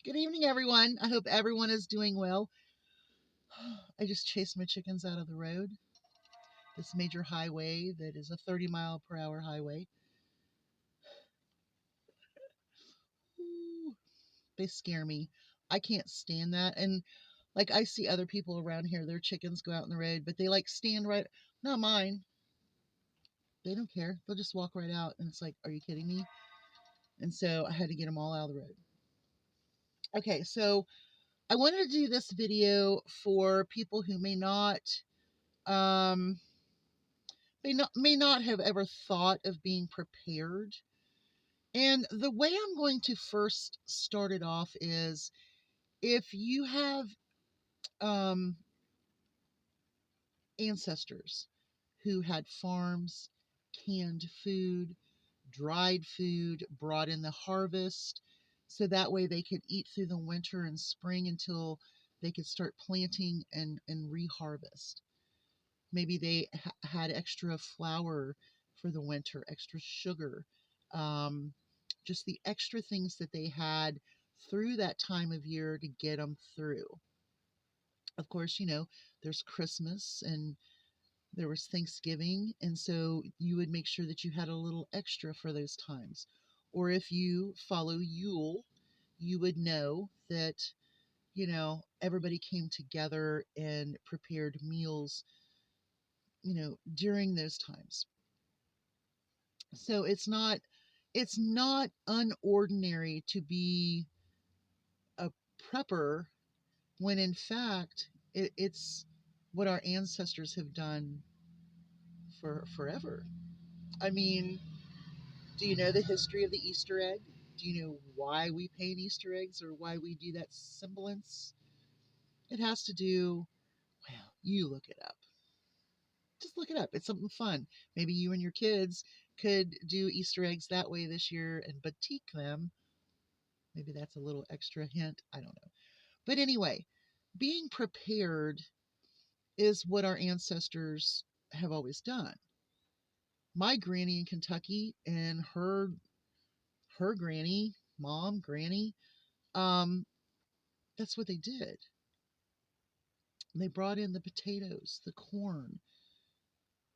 Good evening, everyone. I hope everyone is doing well. I just chased my chickens out of the road. This major highway that is a 30-mile-per-hour highway. Ooh, they scare me. I can't stand that. And like I see other people around here, their chickens go out in the road, but they like stand right. Not mine. They don't care. They'll just walk right out. And it's like, are you kidding me? And so I had to get them all out of the road. Okay, so I wanted to do this video for people who um, may not have ever thought of being prepared. And the way I'm going to first start it off is if you have um, ancestors who had farms, canned food, dried food, brought in the harvest, so that way they could eat through the winter and spring until they could start planting and reharvest. Maybe they had extra flour for the winter, extra sugar, um, just the extra things that they had through that time of year to get them through. Of course, there's Christmas and there was Thanksgiving, and so you would make sure that you had a little extra for those times. Or if you follow Yule, you would know that, everybody came together and prepared meals, during those times. So it's not unordinary to be a prepper when in fact it's what our ancestors have done for forever. I mean, do you know the history of the Easter egg? Do you know why we paint Easter eggs or why we do that semblance? It has to do, well, you look it up. Just look it up. It's something fun. Maybe you and your kids could do Easter eggs that way this year and batik them. Maybe that's a little extra hint. I don't know. But anyway, being prepared is what our ancestors have always done. My granny in Kentucky and her granny, mom, granny, um, that's what they did. They brought in the potatoes, the corn,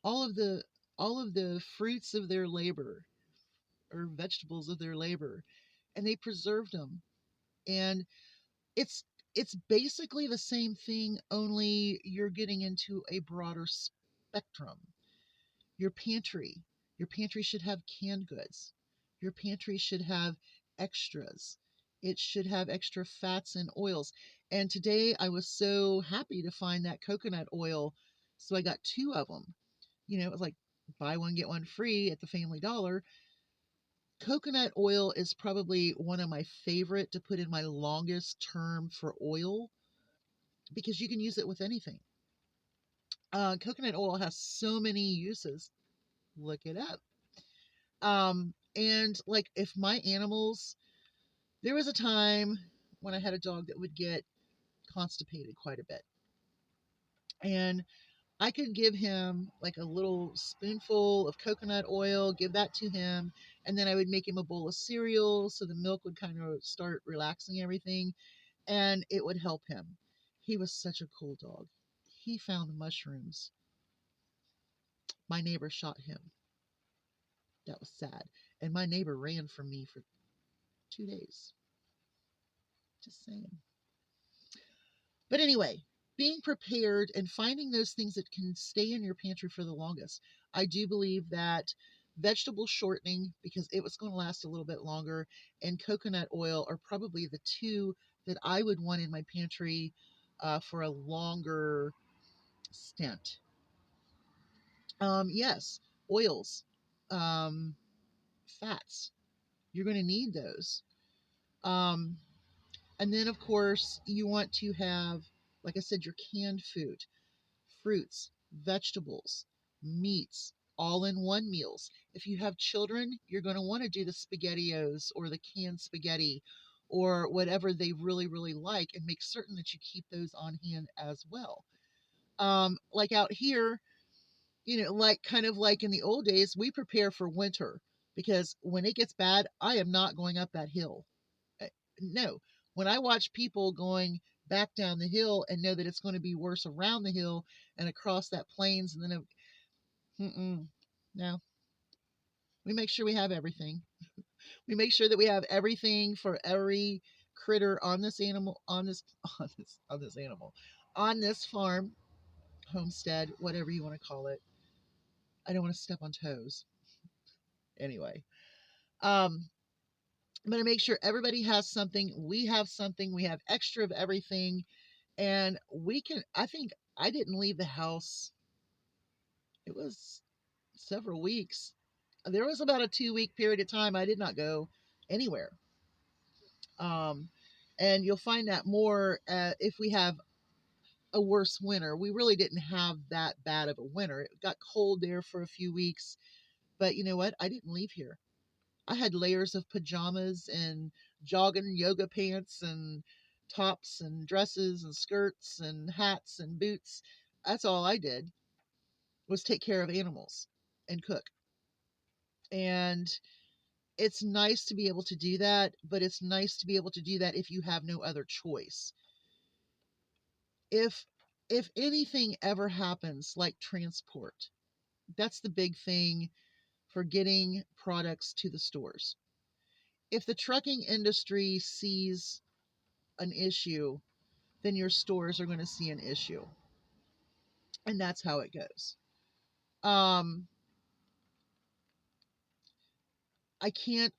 all of the all of the fruits of their labor or vegetables of their labor, and they preserved them. And it's it's basically the same thing, only you're getting into a broader spectrum. Your pantry, your pantry should have canned goods. Your pantry should have extras. It should have extra fats and oils. And today I was so happy to find that coconut oil, so I got two of them. It was like buy one get one free at the Family Dollar. Coconut oil is probably one of my favorite to put in my longest term for oil because you can use it with anything. Coconut oil has so many uses. Look it up. And like if my animals, there was a time when I had a dog that would get constipated quite a bit. And I could give him like a little spoonful of coconut oil, give that to him, and then I would make him a bowl of cereal so the milk would kind of start relaxing everything and it would help him. He was such a cool dog. He found mushrooms. My neighbor shot him. That was sad. And my neighbor ran from me for 2 days. Just saying. But anyway, being prepared and finding those things that can stay in your pantry for the longest. I do believe that vegetable shortening, because it was going to last a little bit longer, and coconut oil are probably the two that I would want in my pantry for a longer stint. Yes, oils, um, fats. You're going to need those. Um, and then, of course, you want to have, like I said, your canned food, fruits, vegetables, meats, all in one meals. If you have children, you're going to want to do the SpaghettiOs or the canned spaghetti or whatever they really, really like and make certain that you keep those on hand as well. Like out here, like kind of like in the old days, we prepare for winter because when it gets bad, I am not going up that hill. No, When I watch people going back down the hill and know that it's going to be worse around the hill and across that plains, and then no, we make sure we have everything. We make sure that we have everything for every critter on this animal, on this farm, homestead, whatever you want to call it. I don't want to step on toes. Anyway, um, I'm going to make sure everybody has something. We have something. We have extra of everything. And we can, I think I didn't leave the house. It was several weeks. There was about a 2 week period of time I did not go anywhere. Um, and you'll find that more if we have a worse winter. We really didn't have that bad of a winter. It got cold there for a few weeks, but you know what? I didn't leave here. I had layers of pajamas and jogging yoga pants and tops and dresses and skirts and hats and boots. That's all I did was take care of animals and cook. And it's nice to be able to do that, but it's nice to be able to do that if you have no other choice. If if anything ever happens like transport, that's the big thing for getting products to the stores. If the trucking industry sees an issue, then your stores are going to see an issue. And that's how it goes. Um, I can't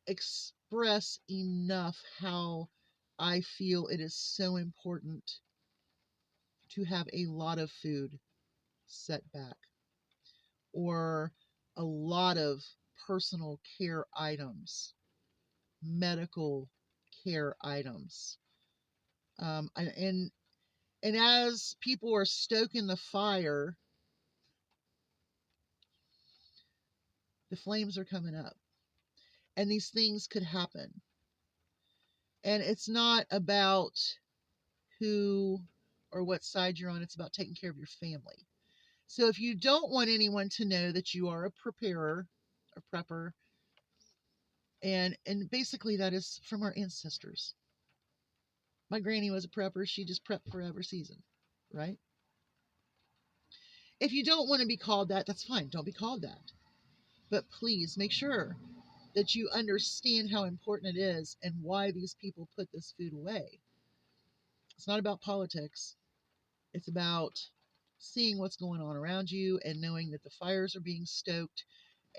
express enough how I feel it is so important to have a lot of food set back or a lot of personal care items, medical care items. And as people are stoking the fire, the flames are coming up, and these things could happen. And it's not about who or what side you're on, it's about taking care of your family. So if you don't want anyone to know that you are a preparer, a prepper, and basically that is from our ancestors. My granny was a prepper, she just prepped for every season, right? If you don't want to be called that, that's fine. Don't be called that. But please make sure that you understand how important it is and why these people put this food away. It's not about politics. It's about seeing what's going on around you and knowing that the fires are being stoked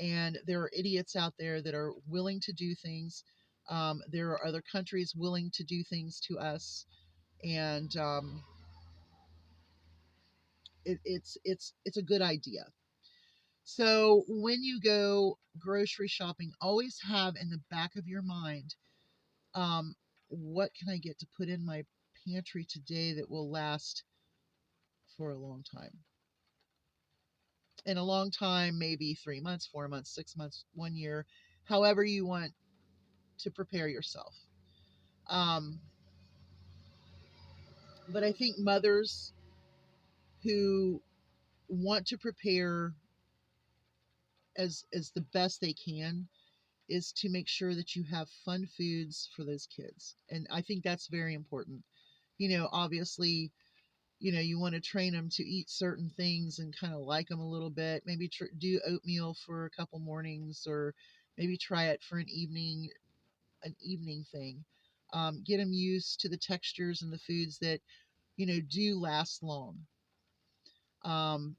and there are idiots out there that are willing to do things. There are other countries willing to do things to us, and it's a good idea. So when you go grocery shopping, always have in the back of your mind, um, what can I get to put in my pantry today that will last for a long time? In a long time, maybe 3 months, 4 months, 6 months, 1 year, however you want to prepare yourself. Um, but I think mothers who want to prepare as the best they can is to make sure that you have fun foods for those kids. And I think that's very important. Obviously, you want to train them to eat certain things and kind of like them a little bit. Maybe do oatmeal for a couple mornings, or maybe try it for an evening thing. Get them used to the textures and the foods that do last long. Um,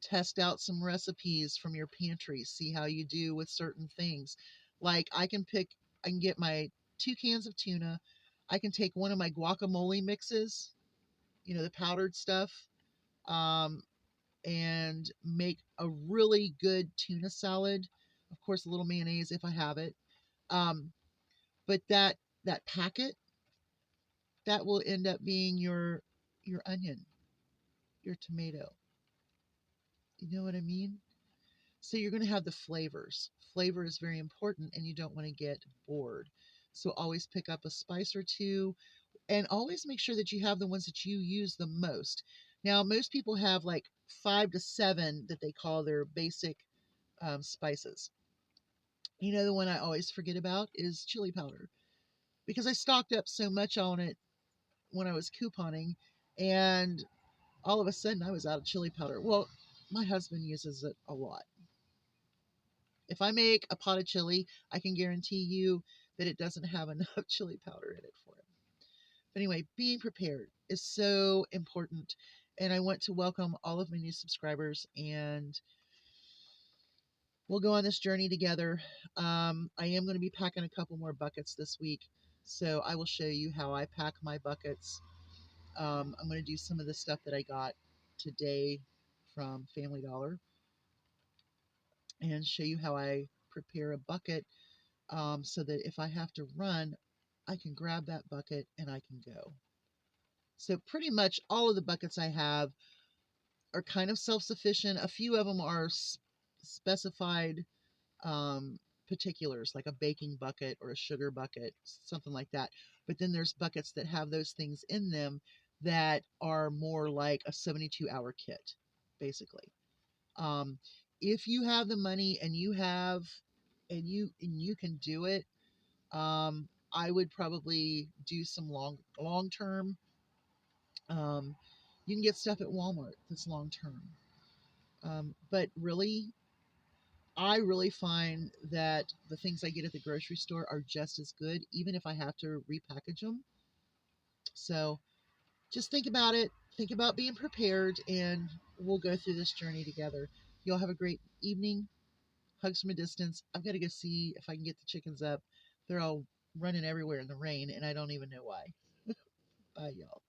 Test out some recipes from your pantry. See how you do with certain things. Like I can get my 2 cans of tuna. I can take one of my guacamole mixes, the powdered stuff, um, and make a really good tuna salad. Of course, a little mayonnaise if I have it. Um, but that packet that will end up being your onion, your tomato. You know what I mean? So you're going to have the flavors. Flavor is very important, and you don't want to get bored. So always pick up a spice or two, and always make sure that you have the ones that you use the most. Now, most people have like 5 to 7 that they call their basic spices. The one I always forget about is chili powder. because I stocked up so much on it when I was couponing, and all of a sudden I was out of chili powder. Well, my husband uses it a lot. If I make a pot of chili, I can guarantee you that it doesn't have enough chili powder in it for him. But anyway, being prepared is so important. And I want to welcome all of my new subscribers, and we'll go on this journey together. I am going to be packing a couple more buckets this week, so I will show you how I pack my buckets. I'm going to do some of the stuff that I got today from Family Dollar and show you how I prepare a bucket, so that if I have to run, I can grab that bucket and I can go. So pretty much all of the buckets I have are kind of self-sufficient. A few of them are specified particulars, like a baking bucket or a sugar bucket, something like that. But then there's buckets that have those things in them that are more like a 72-hour kit, basically. Um, if you have the money and you can do it, I would probably do some long term. Um, you can get stuff at Walmart that's long term. But really, I really find that the things I get at the grocery store are just as good, even if I have to repackage them. So just think about it. Think about being prepared, and we'll go through this journey together. Y'all have a great evening. Hugs from a distance. I've got to go see if I can get the chickens up. They're all running everywhere in the rain, and I don't even know why. Bye, y'all.